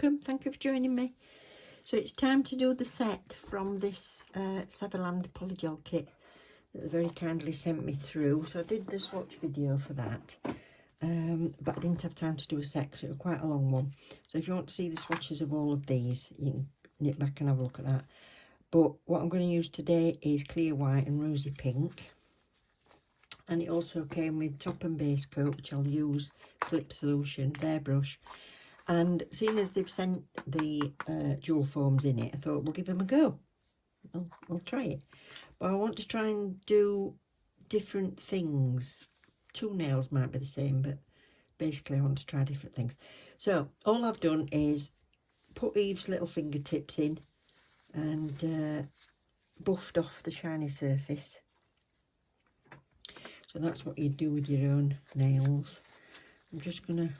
welcome. Thank you for joining me. So it's time to do the set from this Saviland polygel kit that they very kindly sent me through. So I did the swatch video for that, but I didn't have time to do a set because it was quite a long one. So if you want to see the swatches of all of these, you can nip back and have a look at that. But what I'm going to use today is clear white and rosy pink. And it also came with top and base coat, which I'll use slip solution, their brush. And seeing as they've sent the Dualforms in it, I thought we'll give them a go. I'll try it. But I want to try and do different things. Two nails might be the same, but basically I want to try different things. So all I've done is put Eve's little fingertips in and buffed off the shiny surface. So that's what you do with your own nails. I'm just going to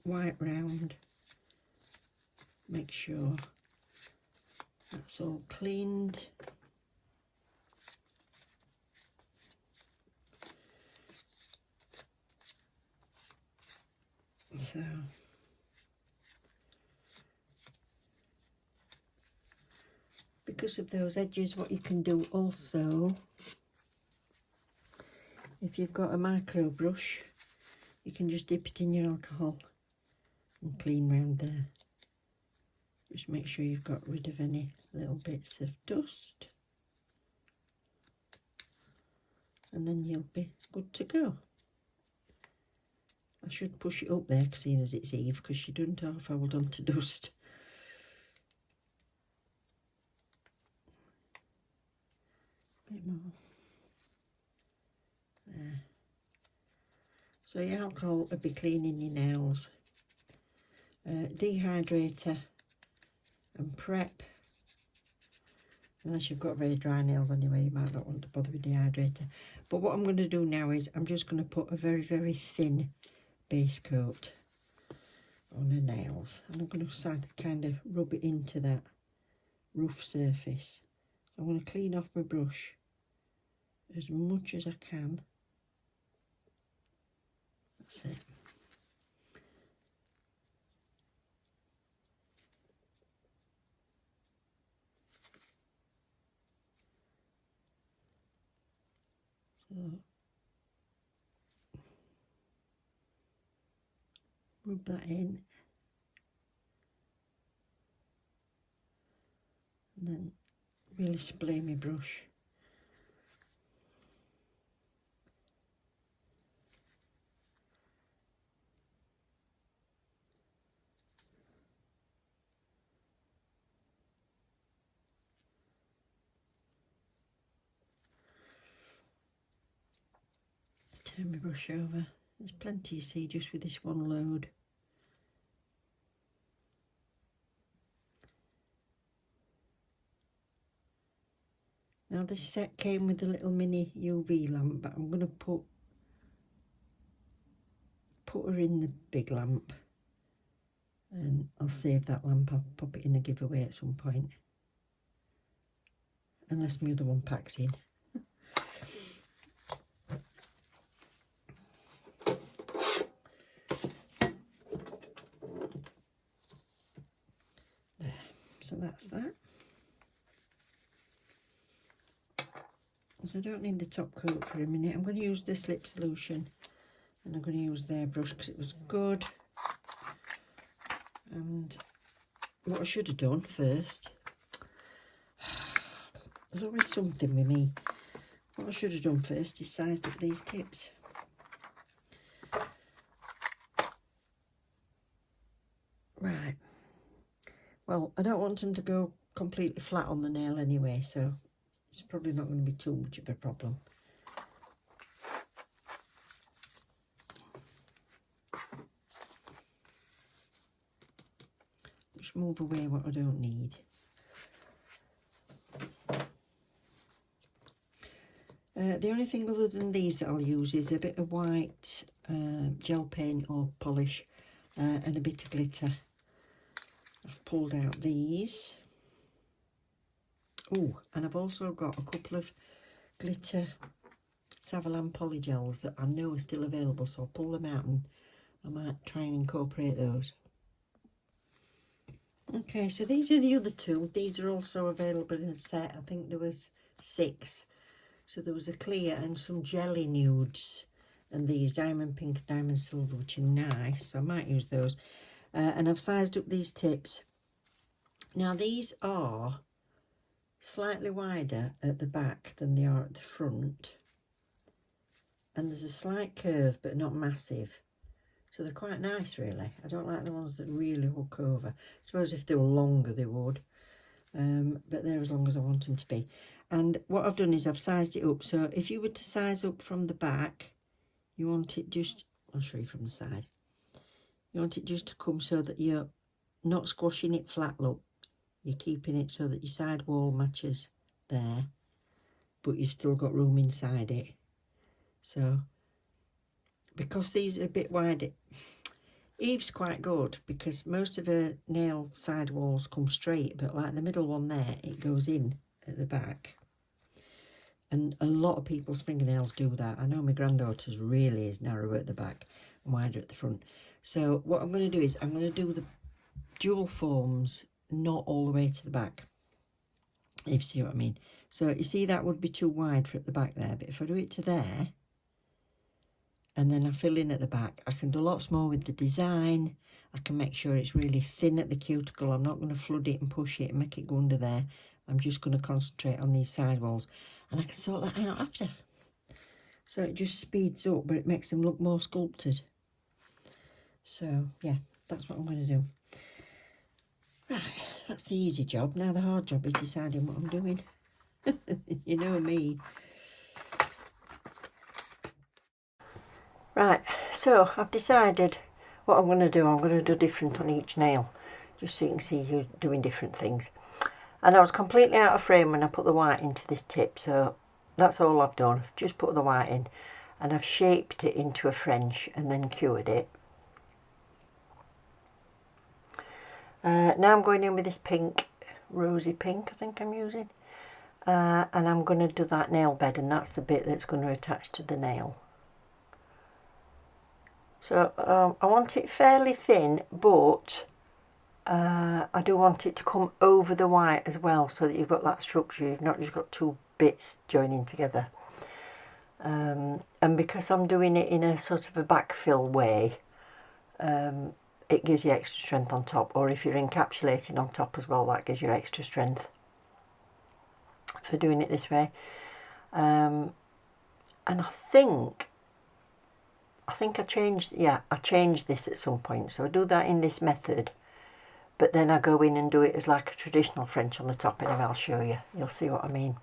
wipe round, make sure that's all cleaned. So because of those edges, what you can do also, if you've got a micro brush, you can just dip it in your alcohol and clean round there. Just make sure you've got rid of any little bits of dust, and then you'll be good to go. I should push it up there, seeing as it's Eve, because she doesn't half hold on to dust. A bit more. There. So your alcohol will be cleaning your nails. Dehydrator and prep. Unless you've got very dry nails anyway, you might not want to bother with dehydrator. But what I'm going to do now is I'm just going to put a very, very thin base coat on the nails. And I'm going to start to kind of rub it into that rough surface. I'm going to clean off my brush as much as I can. That's it. So rub that in, and then really splay my brush. Turn my brush over. There's plenty you see just with this one load. Now this set came with a little mini UV lamp, but I'm going to put her in the big lamp, and I'll save that lamp. I'll pop it in a giveaway at some point, unless my other one packs in. There, so that's that. So I don't need the top coat for a minute. I'm going to use the slip solution, and I'm going to use their brush because it was good. And what I should have done first, there's always something with me. What I should have done first is sized up these tips. Right. Well, I don't want them to go completely flat on the nail anyway, so it's probably not going to be too much of a problem. Just move away what I don't need. The only thing other than these that I'll use is a bit of white gel paint or polish and a bit of glitter. I've pulled out these. Oh, and I've also got a couple of glitter Saviland polygels that I know are still available, so I'll pull them out and I might try and incorporate those. Okay, so these are the other two. These are also available in a set. I think there was 6. So there was a clear and some jelly nudes, and these diamond pink, diamond silver, which are nice. So I might use those. And I've sized up these tips. Now these are slightly wider at the back than they are at the front. And there's a slight curve, but not massive. So they're quite nice, really. I don't like the ones that really hook over. I suppose if they were longer, they would. But they're as long as I want them to be. And what I've done is I've sized it up. So if you were to size up from the back, you want it just, I'll show you from the side. You want it just to come so that you're not squashing it flat, look. You're keeping it so that your side wall matches there, but you've still got room inside it. So, because these are a bit wide, Eve's quite good because most of her nail side walls come straight, but like the middle one there, it goes in at the back. And a lot of people's fingernails do that. I know my granddaughter's really is narrow at the back and wider at the front. So what I'm going to do is I'm going to do the Dualforms not all the way to the back, if you see what I mean. So you see that would be too wide for at the back there, but if I do it to there, and then I fill in at the back, I can do lots more with the design. I can make sure it's really thin at the cuticle. I'm not going to flood it and push it and make it go under there. I'm just going to concentrate on these side walls. And I can sort that out after. So it just speeds up, but it makes them look more sculpted. So, yeah, that's what I'm going to do. Right, that's the easy job. Now the hard job is deciding what I'm doing. You know me. Right, so I've decided what I'm going to do. I'm going to do different on each nail, just so you can see you're doing different things. And I was completely out of frame when I put the white into this tip, so that's all I've done. I've just put the white in, and I've shaped it into a French and then cured it. Now I'm going in with this pink, rosy pink, I think I'm using. And I'm going to do that nail bed, and that's the bit that's going to attach to the nail. So I want it fairly thin, but I do want it to come over the white as well, so that you've got that structure. You've not just got two bits joining together. And because I'm doing it in a sort of a backfill way, it gives you extra strength on top. Or if you're encapsulating on top as well, that gives you extra strength for doing it this way. And I think I changed this at some point. So I do that in this method, but then I go in and do it as like a traditional French on the top, and I'll show you. You'll see what I mean.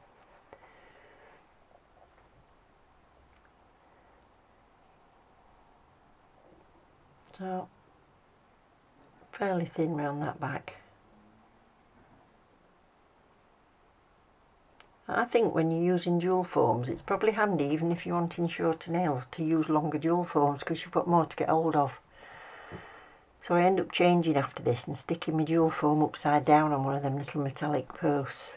So fairly thin round that back. I think when you're using Dualforms, it's probably handy, even if you're wanting shorter nails, to use longer Dualforms, because you've got more to get hold of. So I end up changing after this and sticking my Dualform upside down on one of them little metallic posts.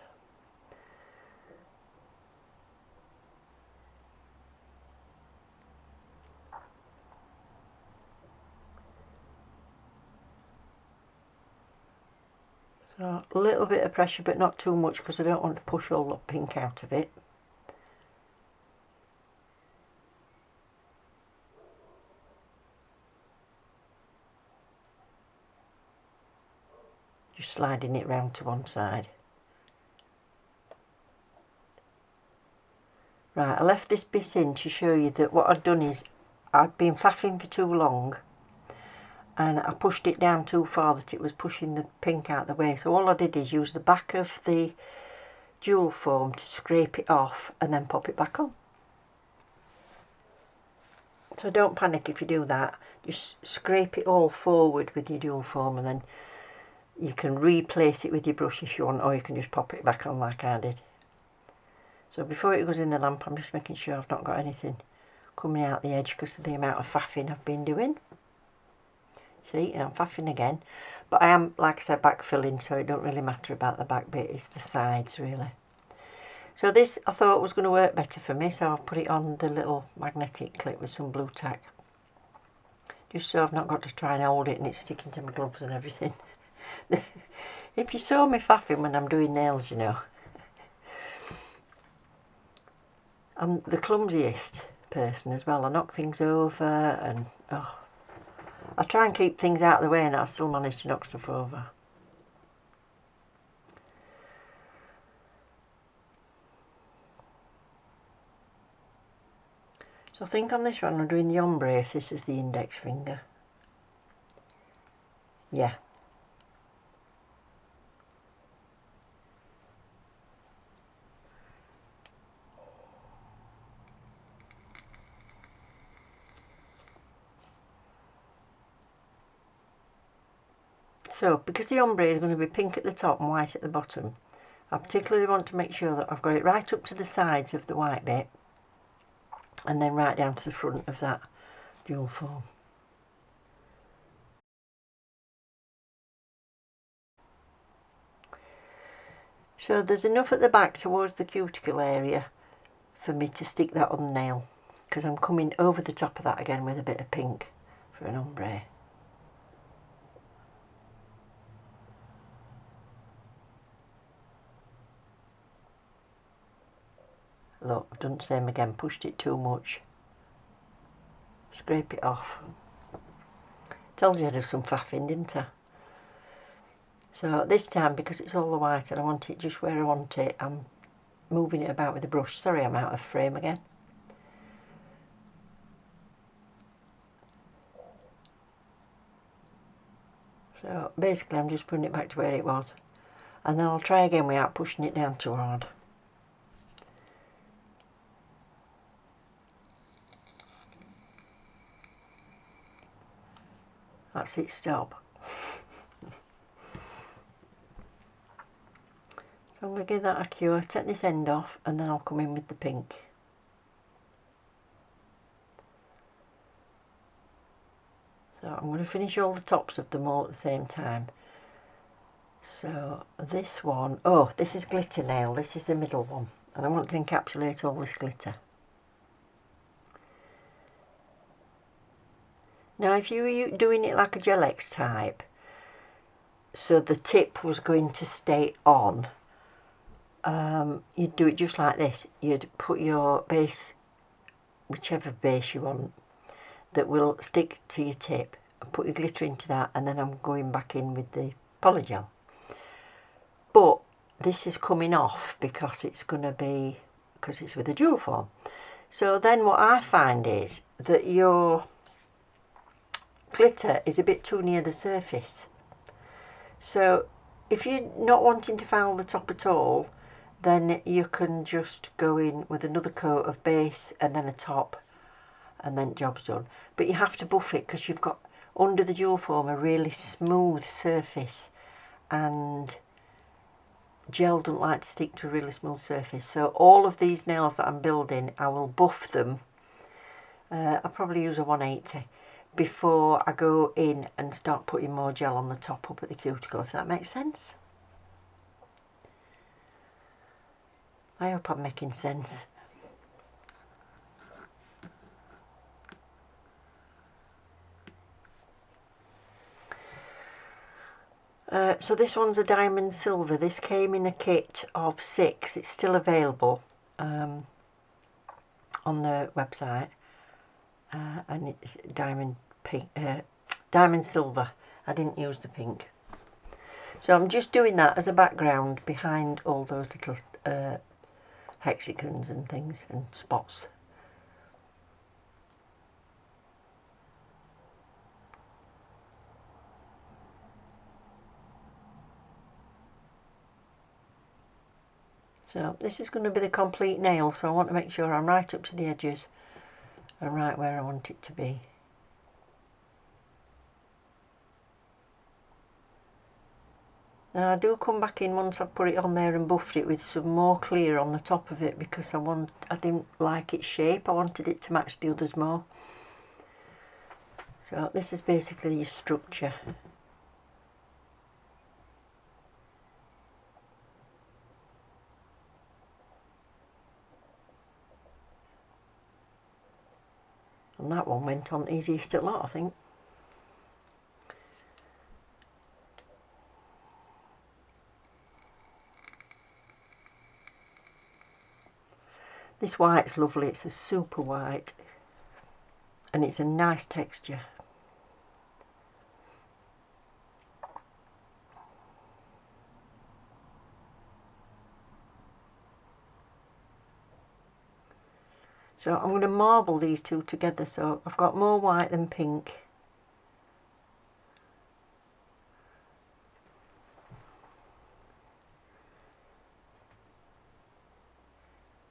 So a little bit of pressure, but not too much, because I don't want to push all the pink out of it. Just sliding it round to one side. Right, I left this bit in to show you that what I'd done is I'd been faffing for too long, and I pushed it down too far that it was pushing the pink out the way. So all I did is use the back of the Dualform to scrape it off and then pop it back on. So don't panic if you do that. Just scrape it all forward with your Dualform, and then you can replace it with your brush if you want, or you can just pop it back on like I did. So before it goes in the lamp, I'm just making sure I've not got anything coming out the edge because of the amount of faffing I've been doing. See, and I'm faffing again, but I am, like I said, backfilling, so it don't really matter about the back bit, it's the sides really. So this I thought was going to work better for me, so I've put it on the little magnetic clip with some blue tack, just so I've not got to try and hold it and it's sticking to my gloves and everything. If you saw me faffing when I'm doing nails, you know, I'm the clumsiest person as well. I knock things over and I try and keep things out of the way and I still manage to knock stuff over. So I think on this one I'm doing the ombre if this is the index finger. Yeah. So because the ombre is going to be pink at the top and white at the bottom, I particularly want to make sure that I've got it right up to the sides of the white bit and then right down to the front of that dual form. So there's enough at the back towards the cuticle area for me to stick that on the nail, because I'm coming over the top of that again with a bit of pink for an ombre. Look, I've done the same again, pushed it too much. Scrape it off. Told you I'd have some faffing, didn't I? So this time, because it's all the white and I want it just where I want it, I'm moving it about with a brush. Sorry, I'm out of frame again. So basically I'm just putting it back to where it was. And then I'll try again without pushing it down too hard. That's it, stop. So I'm going to give that a cure, take this end off, and then I'll come in with the pink. So I'm going to finish all the tops of them all at the same time. So this one, oh, this is glitter nail, this is the middle one. And I want to encapsulate all this glitter. Now if you were doing it like a Gel X type, so the tip was going to stay on, you'd do it just like this. You'd put your base, whichever base you want, that will stick to your tip, and put your glitter into that, and then I'm going back in with the polygel. But this is coming off because it's going to be, because it's with a dual form. So then what I find is that your glitter is a bit too near the surface. So if you're not wanting to foul the top at all, then you can just go in with another coat of base and then a top, and then job's done. But you have to buff it because you've got under the dual form a really smooth surface, and gel don't like to stick to a really smooth surface. So all of these nails that I'm building, I will buff them. I'll probably use a 180 before I go in and start putting more gel on the top up at the cuticle, if that makes sense. I hope I'm making sense. So this one's a diamond silver. This came in a kit of 6. It's still available on the website, and it's diamond pink, diamond silver. I didn't use the pink. So I'm just doing that as a background behind all those little hexagons and things and spots. So this is going to be the complete nail, so I want to make sure I'm right up to the edges and right where I want it to be. Now I do come back in once I've put it on there and buffed it with some more clear on the top of it, because I didn't like its shape. I wanted it to match the others more. So this is basically your structure. And that one went on easiest at lot, I think. This white's lovely, it's a super white and it's a nice texture. So I'm going to marble these two together, so I've got more white than pink.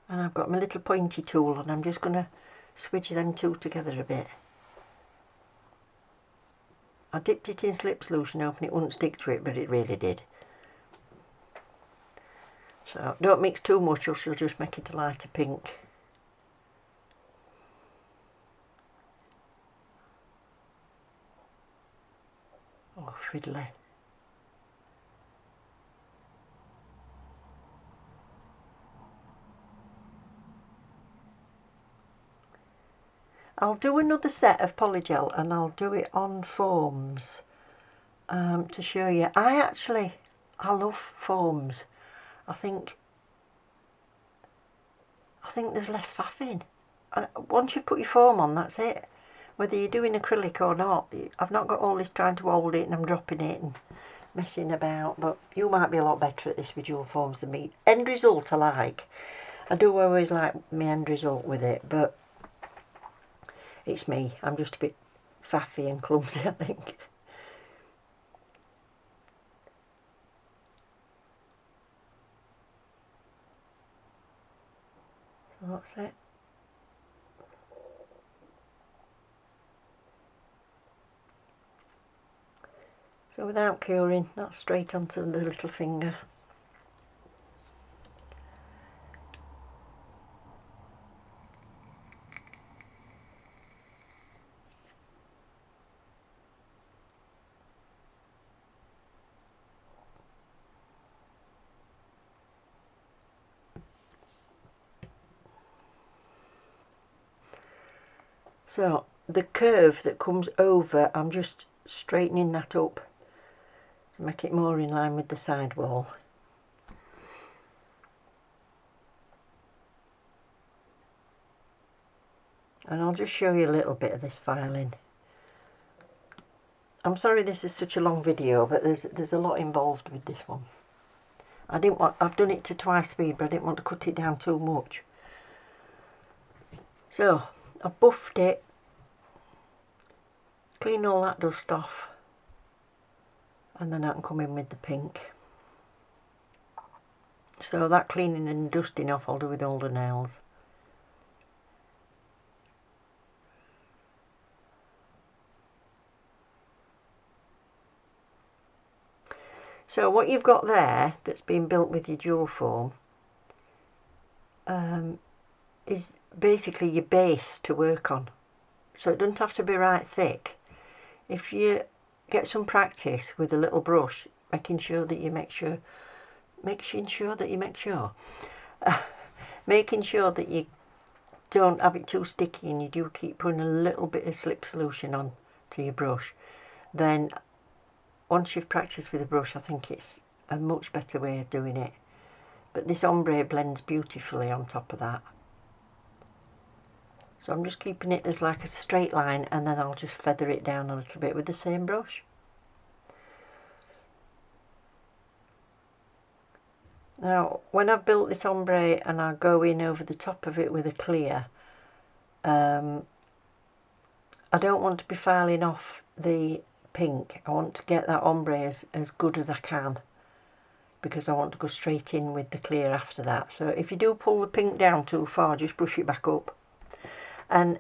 And I've got my little pointy tool and I'm just going to switch them two together a bit. I dipped it in slip solution hoping it wouldn't stick to it, but it really did. So don't mix too much or she'll just make it a lighter pink. Oh, fiddly. I'll do another set of polygel and I'll do it on foams to show you. I love foams. I think there's less faffing. And once you put your foam on, that's it. Whether you're doing acrylic or not, I've not got all this trying to hold it and I'm dropping it and messing about, but you might be a lot better at this with Dualforms than me. End result I like. I do always like my end result with it, but it's me. I'm just a bit faffy and clumsy, I think. So that's it. So without curing, that's straight onto the little finger. So the curve that comes over, I'm just straightening that up to make it more in line with the side wall. And I'll just show you a little bit of this filing. I'm sorry this is such a long video, but there's a lot involved with this one. I've done it to twice speed, but I didn't want to cut it down too much. So I've buffed it, clean all that dust off, and then I can come in with the pink. So that cleaning and dusting off I'll do with all the nails. So what you've got there that's been built with your Dualform is basically your base to work on. So it doesn't have to be right thick. If you get some practice with a little brush, making sure that you don't have it too sticky and you do keep putting a little bit of slip solution on to your brush, then once you've practiced with the brush, I think it's a much better way of doing it. But this ombre blends beautifully on top of that. So I'm just keeping it as like a straight line, and then I'll just feather it down a little bit with the same brush. Now, when I've built this ombre and I go in over the top of it with a clear, I don't want to be filing off the pink. I want to get that ombre as good as I can, because I want to go straight in with the clear after that. So if you do pull the pink down too far, just brush it back up. And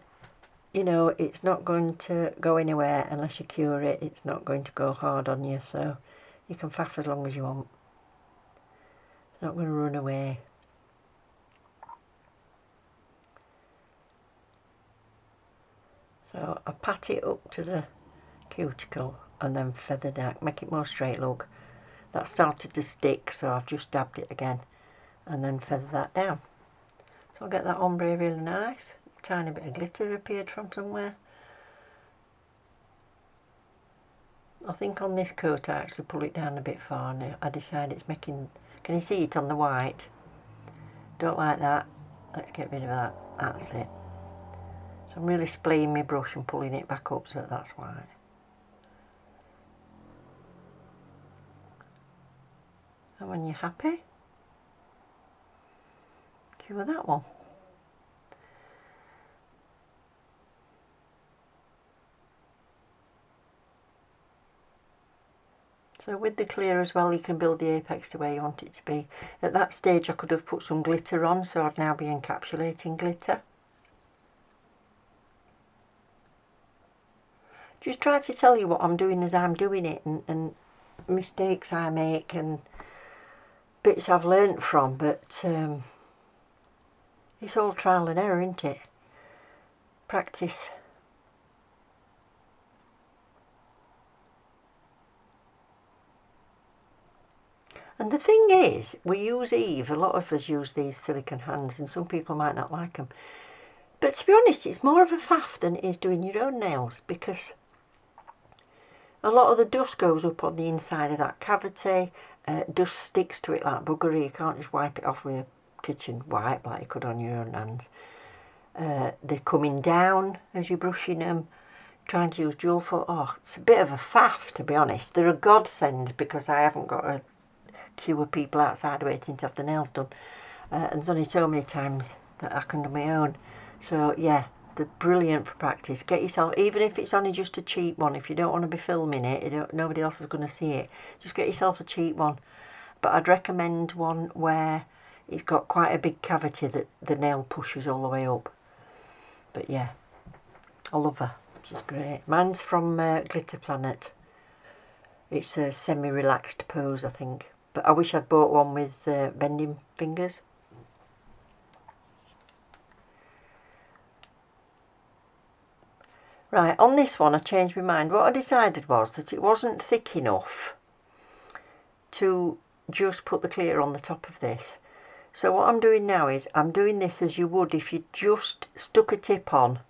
you know, it's not going to go anywhere unless you cure it. It's not going to go hard on you, so you can faff as long as you want. It's not going to run away. So I pat it up to the cuticle and then feather down, make it more straight look. That started to stick, so I've just dabbed it again and then feather that down. So I'll get that ombre really nice. A tiny bit of glitter appeared from somewhere. I think on this coat I actually pull it down a bit far now. I decide it's making, can you see it on the white? Don't like that. Let's get rid of that. That's it. So I'm really splaying my brush and pulling it back up so that's white. And when you're happy, cure that one. So with the clear as well, you can build the apex to where you want it to be. At that stage I could have put some glitter on, so I'd now be encapsulating glitter. Just try to tell you what I'm doing as I'm doing it, and mistakes I make and bits I've learnt from, but it's all trial and error, isn't it? Practice. And the thing is, we use Eve, a lot of us use these silicone hands, and some people might not like them. But to be honest, it's more of a faff than it is doing your own nails, because a lot of the dust goes up on the inside of that cavity, dust sticks to it like buggery, you can't just wipe it off with a kitchen wipe like you could on your own hands. They're coming down as you're brushing them, trying to use Dualforms. Oh, it's a bit of a faff, to be honest. They're a godsend because I haven't got a queue of people outside waiting to have the nails done, and there's only so many times that I can do my own. So yeah, they're brilliant for practice. Get yourself, even if it's only just a cheap one, if you don't want to be filming it, nobody else is going to see it, just get yourself a cheap one. But I'd recommend one where it's got quite a big cavity that the nail pushes all the way up. But yeah, I love her, she's great. Mine's from Glitter Planet. It's a semi-relaxed pose, I think. But I wish I'd bought one with bending fingers. Right, on this one I changed my mind. What I decided was that it wasn't thick enough to just put the clear on the top of this. So what I'm doing now is I'm doing this as you would if you just stuck a tip on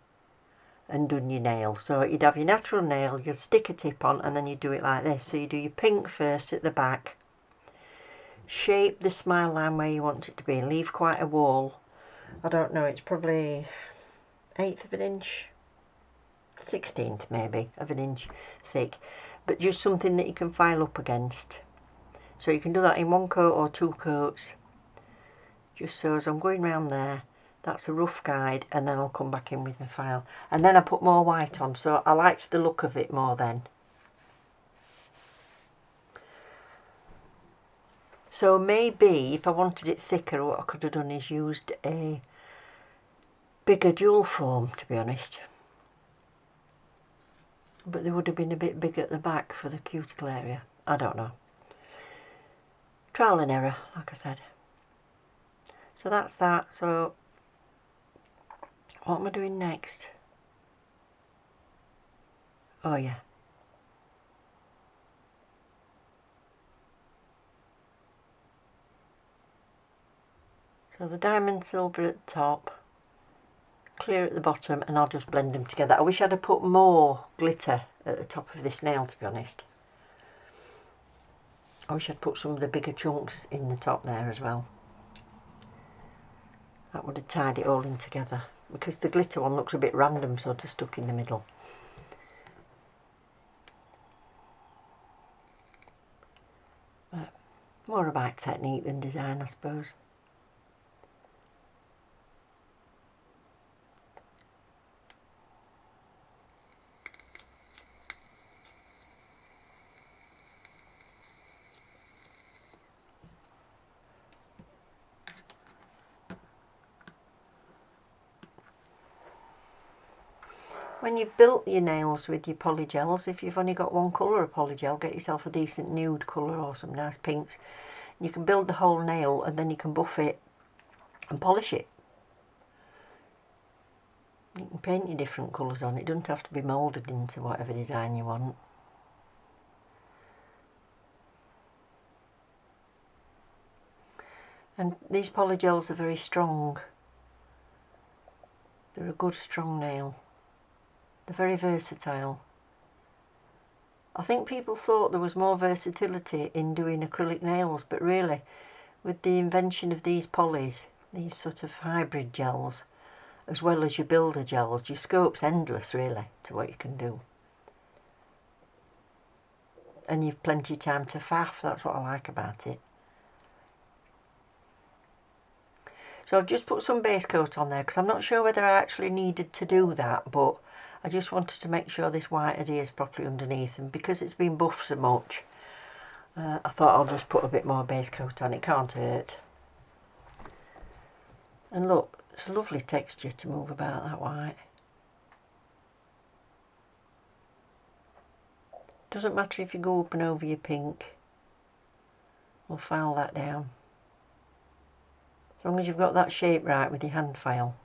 and done your nail. So you'd have your natural nail, you'd stick a tip on, and then you do it like this. So you do your pink first at the back, shape the smile line where you want it to be, and leave quite a wall. I don't know, it's probably 1/8 of an inch, 1/16 maybe of an inch thick, but just something that you can file up against. So you can do that in one coat or 2 coats. Just so as I'm going round there, that's a rough guide, and then I'll come back in with my file. And then I put more white on, so I liked the look of it more then. So maybe if I wanted it thicker, what I could have done is used a bigger Dualform, to be honest. But they would have been a bit big at the back for the cuticle area. I don't know. Trial and error, like I said. So that's that. So what am I doing next? Oh yeah. So the diamond silver at the top, clear at the bottom, and I'll just blend them together. I wish I'd have put more glitter at the top of this nail, to be honest. I wish I'd put some of the bigger chunks in the top there as well. That would have tied it all in together, because the glitter one looks a bit random, sort of stuck in the middle. But more about technique than design, I suppose. When you've built your nails with your polygels, if you've only got one colour of polygel, get yourself a decent nude colour or some nice pinks. You can build the whole nail, and then you can buff it and polish it. You can paint your different colours on. It doesn't have to be moulded into whatever design you want. And these polygels are very strong. They're a good strong nail. They're very versatile. I think people thought there was more versatility in doing acrylic nails, but really, with the invention of these polys, these sort of hybrid gels, as well as your builder gels. Your scope's endless really to what you can do. And you've plenty of time to faff, that's what I like about it. So I've just put some base coat on there because I'm not sure whether I actually needed to do that, but I just wanted to make sure this white adheres properly underneath, and because it's been buffed so much, I thought I'll just put a bit more base coat on, it can't hurt. And look, it's a lovely texture to move about that white. Doesn't matter if you go up and over your pink, we'll file that down. As long as you've got that shape right with your hand file,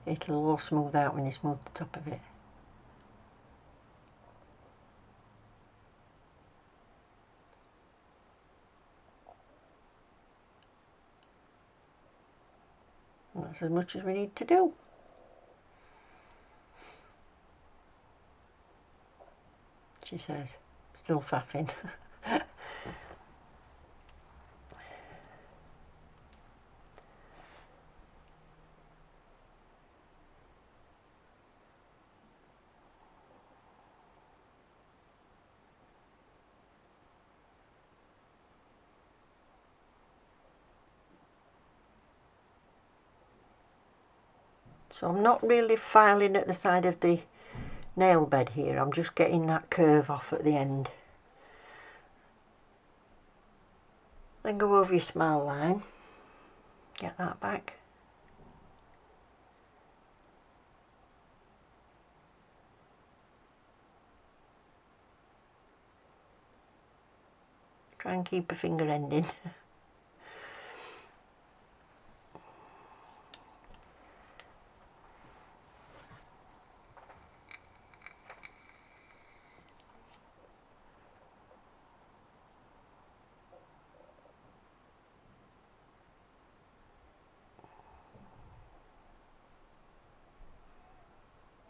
it'll all smooth out when you smooth the top of it. And that's as much as we need to do. She says, still faffing. So I'm not really filing at the side of the nail bed here, I'm just getting that curve off at the end. Then go over your smile line, get that back. Try and keep a finger ending.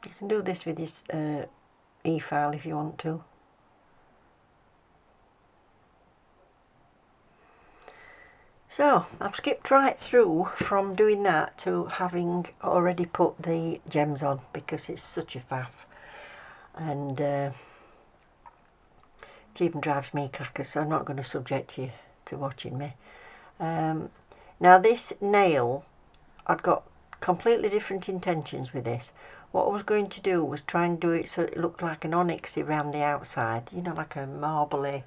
You can do this with this e-file if you want to. So I've skipped right through from doing that to having already put the gems on because it's such a faff, and it even drives me crackers, so I'm not going to subject you to watching me. Now this nail, I'd got completely different intentions with this. What I was going to do was try and do it so it looked like an onyxy around the outside, you know, like a marbly.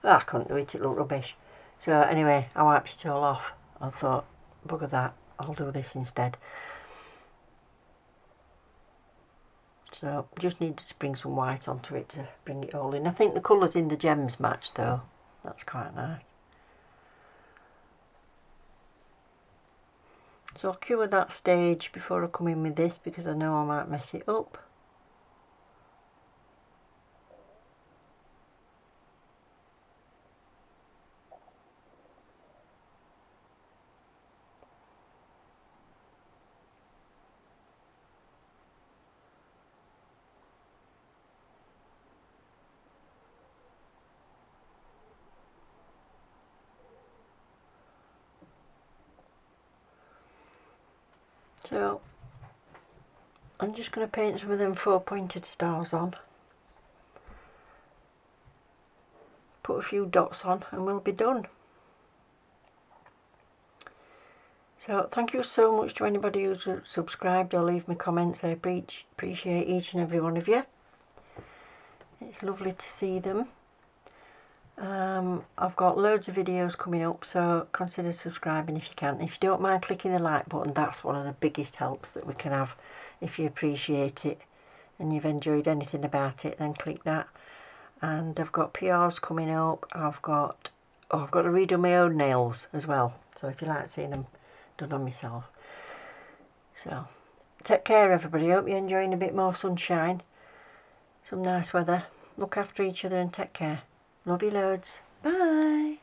Well, I couldn't do it, it looked rubbish. So anyway, I wiped it all off. I thought, bugger that, I'll do this instead. So just needed to bring some white onto it to bring it all in. I think the colours in the gems match though, that's quite nice. So I'll cure that stage before I come in with this because I know I might mess it up. So I'm just going to paint some of them 4 pointed stars on, put a few dots on, and we'll be done. So thank you so much to anybody who's subscribed or leave me comments. I appreciate each and every one of you. It's lovely to see them. I've got loads of videos coming up, so consider subscribing if you can. If you don't mind clicking the like button, that's one of the biggest helps that we can have. If you appreciate it and you've enjoyed anything about it, then click that. And I've got PRs coming up. I've got to redo my own nails as well, so if you like seeing them done on myself. So take care everybody, hope you're enjoying a bit more sunshine, some nice weather. Look after each other and take care. Love you loads. Bye.